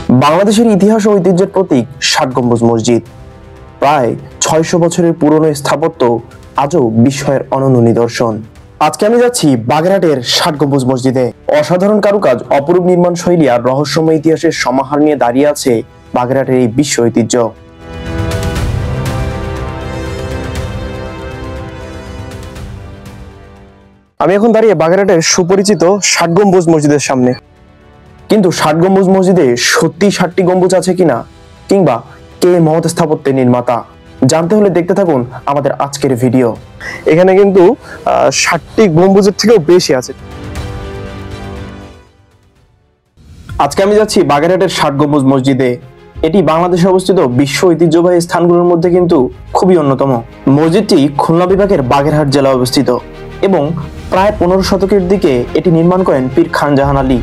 বাংলাদেশের ইতিহাস ও ঐতিহ্যের প্রতীক ষাট গম্বুজ মসজিদ। প্রায় ৬০০ বছরের পুরনো স্থাপত্য আজও বিস্ময়ের অনন্য নিদর্শন। আজকে আমি যাচ্ছি বাগেরহাটের ষাট গম্বুজ মসজিদে। অসাধারণ কারুকাজ, অপরূপ নির্মাণ শৈলী আর রহস্যময় ইতিহাসের সমাহার নিয়ে দাঁড়িয়ে আছে বাগেরহাটের এই বিশ্ব ঐতিহ্য। আমি এখন দাঁড়িয়ে বাগেরহাটের সুপরিচিত ষাট গম্বুজ মসজিদের সামনে। কিন্তু ষাট গম্বুজ মসজিদে সত্যি ৬০টি গম্বুজ আছে কিনা, কিংবা কে মহৎ স্থাপত্যের নির্মাতা, জানতে হলে দেখতে থাকুন আমাদের আজকের ভিডিও। এখানে কিন্তু ৬০টি গম্বুজের থেকেও বেশি আছে। আজকে আমি যাচ্ছি বাগেরহাটের ষাট গম্বুজ মসজিদে। এটি বাংলাদেশে অবস্থিত বিশ্ব ঐতিহ্যবাহী স্থানগুলোর মধ্যে কিন্তু খুবই অন্যতম। মসজিদটি খুলনা বিভাগের বাগেরহাট জেলায় অবস্থিত এবং প্রায় ১৫ শতকের দিকে এটি নির্মাণ করেন পীর খানজাহান আলী।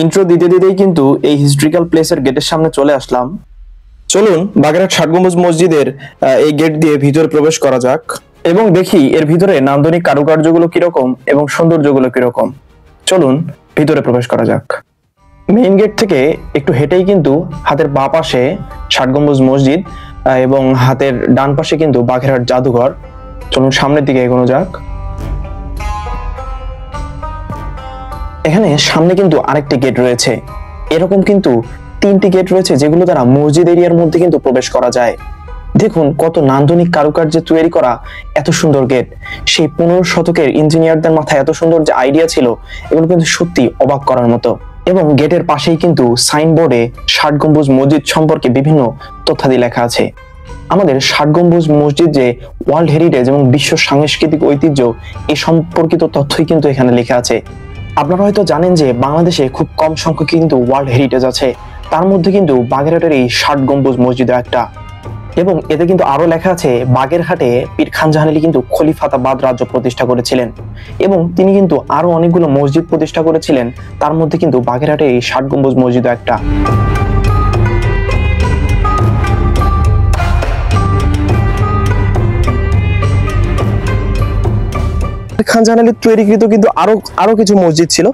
ইন্ট্রো দিতে দিতেই কিন্তু এই হিস্ট্রিক্যাল প্লেসের গেটের সামনে চলে আসলাম। চলুন বাগেরহাট ষাট গম্বুজ মসজিদের এই গেট দিয়ে ভিতরে প্রবেশ করা যাক এবং দেখি এর ভিতরে নান্দনিক কারুকার্যগুলো কিরকম এবং সৌন্দর্যগুলো কিরকম। চলুন ভিতরে প্রবেশ করা যাক। মেইন গেট থেকে একটু হেঁটেই কিন্তু হাতের বাঁ পাশে ষাট গম্বুজ মসজিদ এবং হাতের ডান পাশে কিন্তু বাগেরহাট জাদুঘর। চলুন সামনের দিকে এগোনো যাক। এখানে সামনে কিন্তু আরেকটি গেট রয়েছে। এরকম কিন্তু ৩টি গেট রয়েছে যেগুলো দ্বারা মসজিদ এরিয়ার মধ্যে কিন্তু প্রবেশ করা যায়। দেখুন কত নান্দনিক কারুকার্যে তৈরি করা এত সুন্দর গেট। সেই ১৫ শতকের ইঞ্জিনিয়ারদের মাথায় এত সুন্দর যে আইডিয়া ছিল, এগুলো কিন্তু সত্যি অবাক করার মতো। এবং গেটের পাশেই কিন্তু সাইনবোর্ডে ষাট গম্বুজ মসজিদ সম্পর্কে বিভিন্ন তথ্যাদি লেখা আছে। আমাদের ষাট গম্বুজ মসজিদ যে ওয়ার্ল্ড হেরিটেজ এবং বিশ্ব সাংস্কৃতিক ঐতিহ্য, এই সম্পর্কিত তথ্যই কিন্তু এখানে লেখা আছে। আপনারা হয়তো জানেন যে বাংলাদেশে খুব কম সংখ্যক কিন্তু ওয়ার্ল্ড হেরিটেজ আছে, তার মধ্যে কিন্তু বাগেরহাটের এই ষাট গম্বুজ মসজিদ একটা। এবং এতে কিন্তু আরো লেখা আছে বাগেরহাটে পীর খানজাহান আলী কিন্তু খলিফাতাবাদ রাজ্য প্রতিষ্ঠা করেছিলেন এবং তিনি কিন্তু আরো অনেকগুলো মসজিদ প্রতিষ্ঠা করেছিলেন, তার মধ্যে কিন্তু বাগেরহাটে এই ষাট গম্বুজ মসজিদ একটা। খানজাহান আলীর তৈরিকৃত কিন্তু আরো কিছু মসজিদ ছিল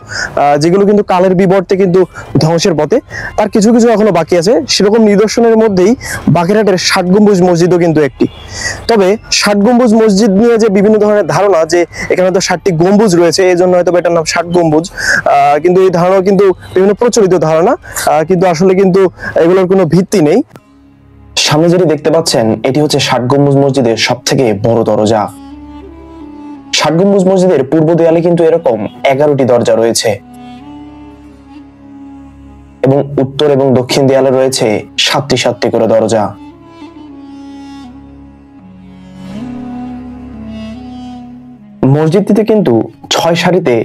যেগুলো কিন্তু কালের বিবর্তে কিন্তু ধ্বংসের পথে। তার কিছু কিছু এখনো বাকি আছে। সেরকম নিদর্শনের মধ্যেই বাগেরহাটের ষাট গম্বুজ মসজিদও কিন্তু একটি। তবে ষাট গম্বুজ মসজিদ নিয়ে যে বিভিন্ন ধরনের ধারণা, যে এখানে তো ৬০টি গম্বুজ রয়েছে, এই জন্য হয়তো এটার নাম ষাট গম্বুজ, কিন্তু এই ধারণা কিন্তু বিভিন্ন প্রচলিত ধারণা, কিন্তু আসলে কিন্তু এগুলোর কোনো ভিত্তি নেই। সামনে যেটি দেখতে পাচ্ছেন এটি হচ্ছে ষাট গম্বুজ মসজিদের সব থেকে বড় দরজা। ষাট গম্বুজ মসজিদের পূর্ব দেয়ালে কিন্তু এরকম 11টি দরজা রয়েছে এবং উত্তর এবং দক্ষিণ দেয়ালে রয়েছে 7টি করে দরজা। মসজিদটিতে কিন্তু 6 সারিতে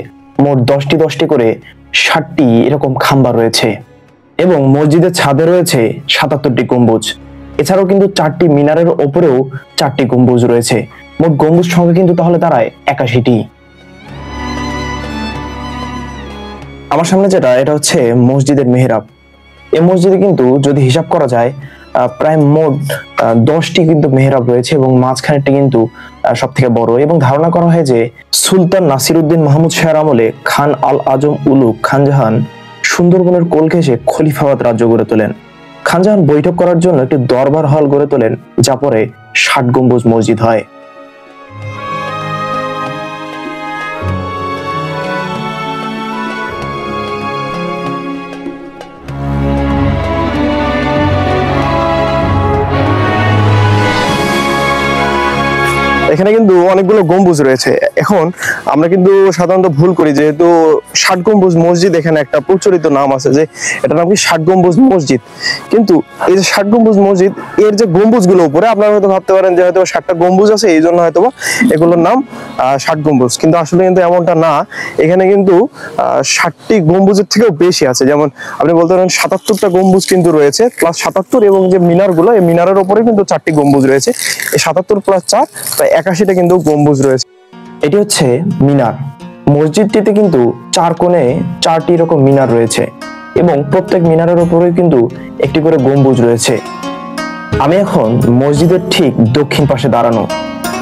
মোট 10টি করে 60টি এরকম খাম্বা রয়েছে এবং মসজিদের ছাদে রয়েছে 77টি গম্বুজ। এছাড়াও কিন্তু 4টি মিনারের ওপরেও 4টি গম্বুজ রয়েছে। মোট গম্বুজ সংখ্যা কিন্তু তাহলে দাঁড়ায় 81টি। আমার সামনে যেটা, এটা হচ্ছে মসজিদের মেহরাব। এই মসজিদে কিন্তু যদি হিসাব করা যায় প্রায় মোট 10টি কিন্তু মেহরাব রয়েছে এবং মাঝখানেরটি কিন্তু সব থেকে বড়। এবং ধারণা করা হয় যে সুলতান নাসিরউদ্দিন মাহমুদ শাহের আমলে খান আল আজম উলুগ খানজাহান সুন্দরবনের কোল ঘেঁষে খলিফাবাদ রাজ্য গড়ে তোলেন। খানজাহান বৈঠক করার জন্য একটি দরবার হল গড়ে তোলেন, যা পরে ষাট গম্বুজ মসজিদ হয়। এখানে কিন্তু অনেকগুলো গম্বুজ রয়েছে। এখন আমরা কিন্তু সাধারণত ভুল করি, যেহেতু ষাট গম্বুজ মসজিদ এখানে একটা প্রচলিত নাম আছে যে এটা নাম কি ষাট গম্বুজ মসজিদ। কিন্তু এই যে ষাট গম্বুজ মসজিদ, এর যে গম্বুজগুলো উপরে, আপনারা হয়তো ভাবতে পারেন যে হয়তো 60টা গম্বুজ আছে, এই জন্য হয়তো এগুলোর নাম ষাট গম্বুজ, কিন্তু আসলে কিন্তু এমনটা না। এখানে কিন্তু 60টি গম্বুজের থেকেও বেশি আছে। যেমন আপনি বলতে পারেন 77টা গম্বুজ কিন্তু রয়েছে, প্লাস 77, এবং যে মিনারগুলো, এই মিনারের উপরে কিন্তু 4টি গম্বুজ রয়েছে। এই 77 প্লাস 4 প্রায় 81টা কিন্তু গম্বুজ রয়েছে। এটি হচ্ছে মিনার। মসজিদটিতে কিন্তু 4 কোণে 4টি এরকম মিনার রয়েছে এবং প্রত্যেক মিনারের উপরে কিন্তু একটি করে গম্বুজ রয়েছে। আমি এখন মসজিদের ঠিক দক্ষিণ পাশে দাঁড়ানো।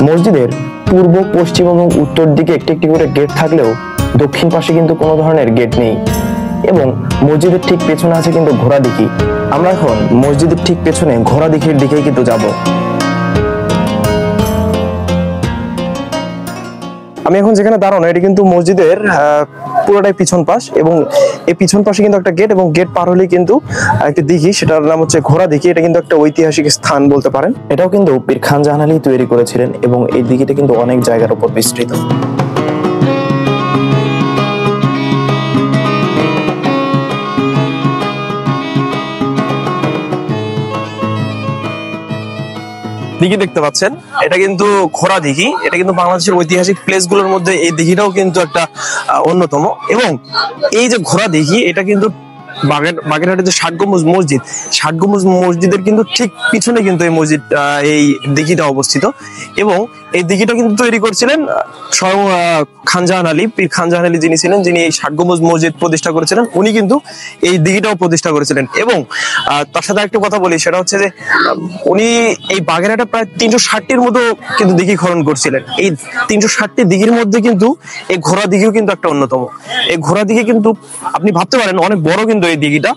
মসজিদের পূর্ব, পশ্চিম এবং উত্তর দিকে একটি একটি করে গেট থাকলেও দক্ষিণ পাশে কিন্তু কোনো ধরনের গেট নেই এবং মসজিদের ঠিক পেছনে আছে কিন্তু ঘোড়া দিঘি। আমরা এখন মসজিদের ঠিক পেছনে ঘোড়া দিঘির দিকেই কিন্তু যাব। আমি এখন যেখানে দাঁড়ানো এটি কিন্তু মসজিদের পুরোটাই পিছন পাশ এবং এই পিছন পাশে কিন্তু একটা গেট এবং গেট পার হলেই কিন্তু একটা দিঘি, সেটার নাম হচ্ছে ঘোড়া দিঘি। এটা কিন্তু একটা ঐতিহাসিক স্থান বলতে পারেন। এটাও কিন্তু পীর খান জাহান আলী তৈরি করেছিলেন এবং এই দিঘিটা কিন্তু অনেক জায়গার উপর বিস্তৃত। দিঘি দেখতে পাচ্ছেন, এটা কিন্তু ঘোড়া দিঘি। এটা কিন্তু বাংলাদেশের ঐতিহাসিক প্লেস গুলোর মধ্যে এই দিঘিটাও কিন্তু একটা অন্যতম। এবং এই যে ঘোড়া দিঘি এটা কিন্তু বাগেরহাটের যে ষাট গম্বুজ মসজিদ, ষাট গম্বুজ মসজিদের কিন্তু ঠিক পিছনে কিন্তু এই মসজিদ এই দিঘিটা অবস্থিত। এবং এই দিঘিটা কিন্তু তৈরি করছিলেন স্বয়ং খান জাহান আলী, পীর খান জাহান আলী যিনি ছিলেন, যিনি এই ষাট গম্বুজ মসজিদ প্রতিষ্ঠা করেছিলেন, উনি কিন্তু এই দিঘিটাও প্রতিষ্ঠা করেছিলেন। এবং তার সাথে একটা কথা বলি, সেটা হচ্ছে যে উনি এই বাগেরহাটে প্রায় 360টির মতো কিন্তু দিঘি খনন করছিলেন। এই 360টি দিঘির মধ্যে কিন্তু এই ঘোড়া দিঘিও কিন্তু একটা অন্যতম। এই ঘোড়া দিঘি কিন্তু আপনি ভাবতে পারেন অনেক বড় কিন্তু এই দিঘিটা।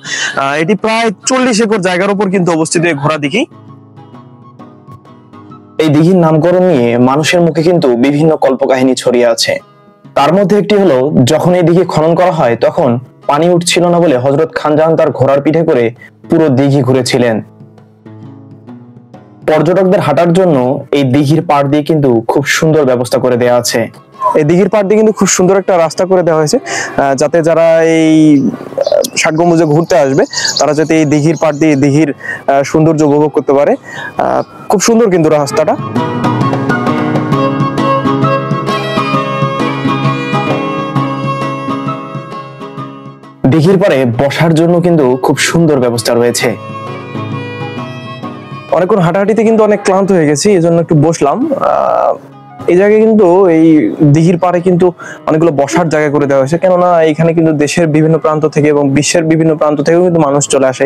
এটি প্রায় 40 একর জায়গার উপর কিন্তু অবস্থিত এই ঘোড়া দিঘি। এই দিঘির নামকরণ নিয়ে মানুষের মুখে কিন্তু বিভিন্ন কল্পকাহিনী ছড়িয়ে আছে। তার মধ্যে একটি হলো, যখন এই দিঘি খনন করা হয় তখন পানি উঠছিল না বলে হযরত খানজাহান তার ঘোড়ার পিঠে করে পুরো দিঘি ঘুরেছিলেন। পর্যটকদের হাঁটার জন্য এই দিঘির পাড় দিয়ে কিন্তু খুব সুন্দর ব্যবস্থা করে দেওয়া আছে। এই দিঘির পাড় দিয়ে কিন্তু খুব সুন্দর একটা রাস্তা করে দেওয়া হয়েছে, যাতে যারা এই ষাট গম্বুজে ঘুরতে আসবে তারা যাতে এই দিঘির পাড় দিয়ে দিঘির সৌন্দর্য উপভোগ করতে পারে। খুব সুন্দর কিন্তু রাস্তাটা। দিঘির পাড়ে বসার জন্য কিন্তু খুব সুন্দর ব্যবস্থা রয়েছে। অনেকক্ষণ হাঁটাহাঁটিতে কিন্তু অনেক ক্লান্ত হয়ে গেছি, এজন্য একটু বসলাম। এই জায়গায় কিন্তু এই দিঘির পাড়ে কিন্তু অনেকগুলো বসার জায়গা করে দেওয়া হয়েছে, কেননা এখানে কিন্তু দেশের বিভিন্ন প্রান্ত থেকে এবং বিশ্বের বিভিন্ন প্রান্ত থেকেও কিন্তু মানুষ চলে আসে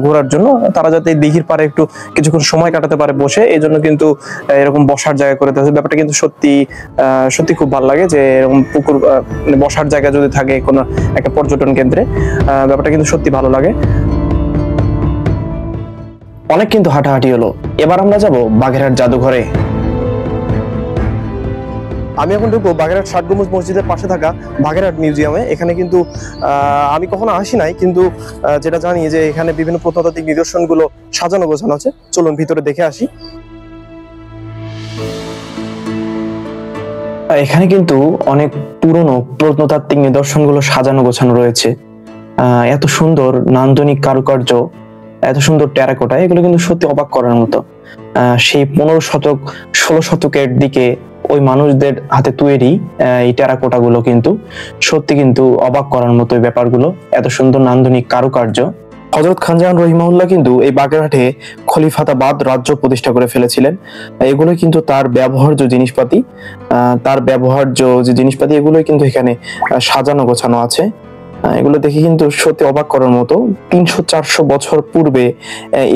ঘোরার জন্য। তারা যাতে এই দিঘির পাড়ে একটু কিছুক্ষণ সময় কাটাতে পারে বসে, এই জন্য কিন্তু এরকম বসার জায়গা করে দেওয়া হয়েছে। ব্যাপারটা কিন্তু সত্যি খুব ভালো লাগে যে এরকম পুকুর বসার জায়গা যদি থাকে কোনো একটা পর্যটন কেন্দ্রে, ব্যাপারটা কিন্তু সত্যি ভালো লাগে। অনেক কিন্তু হাঁটাহাঁটি হলো, এবার আমরা যাব বাগেরহাট জাদুঘরে। আমি এখন ঢুকবো বাগেরহাট ষাট গম্বুজ মসজিদের পাশে থাকা বাগেরহাট মিউজিয়ামে। এখানে কিন্তু আমি কখনো আসি নাই, কিন্তু যেটা জানি যে এখানে বিভিন্ন প্রত্নতাত্ত্বিক নিদর্শনগুলো সাজানো গোছানো আছে। চলুন ভিতরে দেখে আসি। এখানে কিন্তু অনেক পুরনো প্রত্নতাত্ত্বিক নিদর্শনগুলো সাজানো গোছানো রয়েছে। এত সুন্দর নান্দনিক কারুকার্য, এত সুন্দর টেরাকোটা, এগুলো কিন্তু সত্যি অবাক করার মতো। সেই 15 শতক 16 শতকের দিকে ওই মানুষদের হাতে তৈরি এই টেরাকোটা গুলো কিন্তু সত্যি কিন্তু অবাক করার মতো ব্যাপারগুলো। এত সুন্দর নান্দনিক কারুকার্য। হযরত খানজাহান রহিমাহুল্লাহ কিন্তু এই বাগেরহাটে খলিফাতাবাদ রাজ্য প্রতিষ্ঠা করে ফেলেছিলেন। এগুলো কিন্তু তার ব্যবহার্য জিনিসপাতি, এগুলোই কিন্তু এখানে সাজানো গোছানো আছে। এগুলো দেখে কিন্তু সত্যি অবাক করার মতো। 300-400 বছর পূর্বে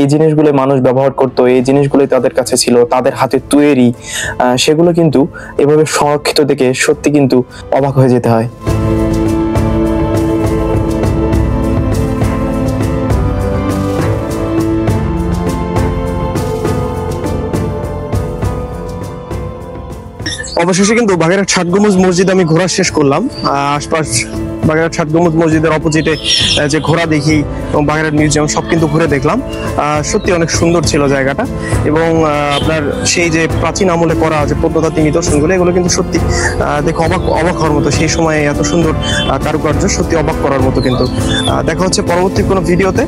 এই জিনিসগুলো মানুষ ব্যবহার করতো, এই জিনিসগুলো তাদের কাছে ছিল, তাদের হাতে তৈরি। সেগুলো কিন্তু এভাবে সংরক্ষিত দেখে সত্যি কিন্তু অবাক হয়ে যেতে হয়। অবশেষে কিন্তু বাগেরহাট ষাট গম্বুজ মসজিদ আমি ঘোরা শেষ করলাম। আশপাশ বাগেরহাট ষাট গম্বুজ মসজিদের অপোজিটে যে ঘোড়া দেখি এবং বাগেরহাট মিউজিয়াম সব কিন্তু ঘুরে দেখলাম। সত্যি অনেক সুন্দর ছিল জায়গাটা। এবং আপনার সেই যে প্রাচীন আমলে করা যে প্রত্নতাত্ত্বিক নিদর্শনগুলো, এগুলো কিন্তু সত্যি দেখে অবাক হওয়ার মতো। সেই সময় এত সুন্দর কারুকার্য সত্যি অবাক করার মতো। কিন্তু দেখা হচ্ছে পরবর্তী কোনো ভিডিওতে।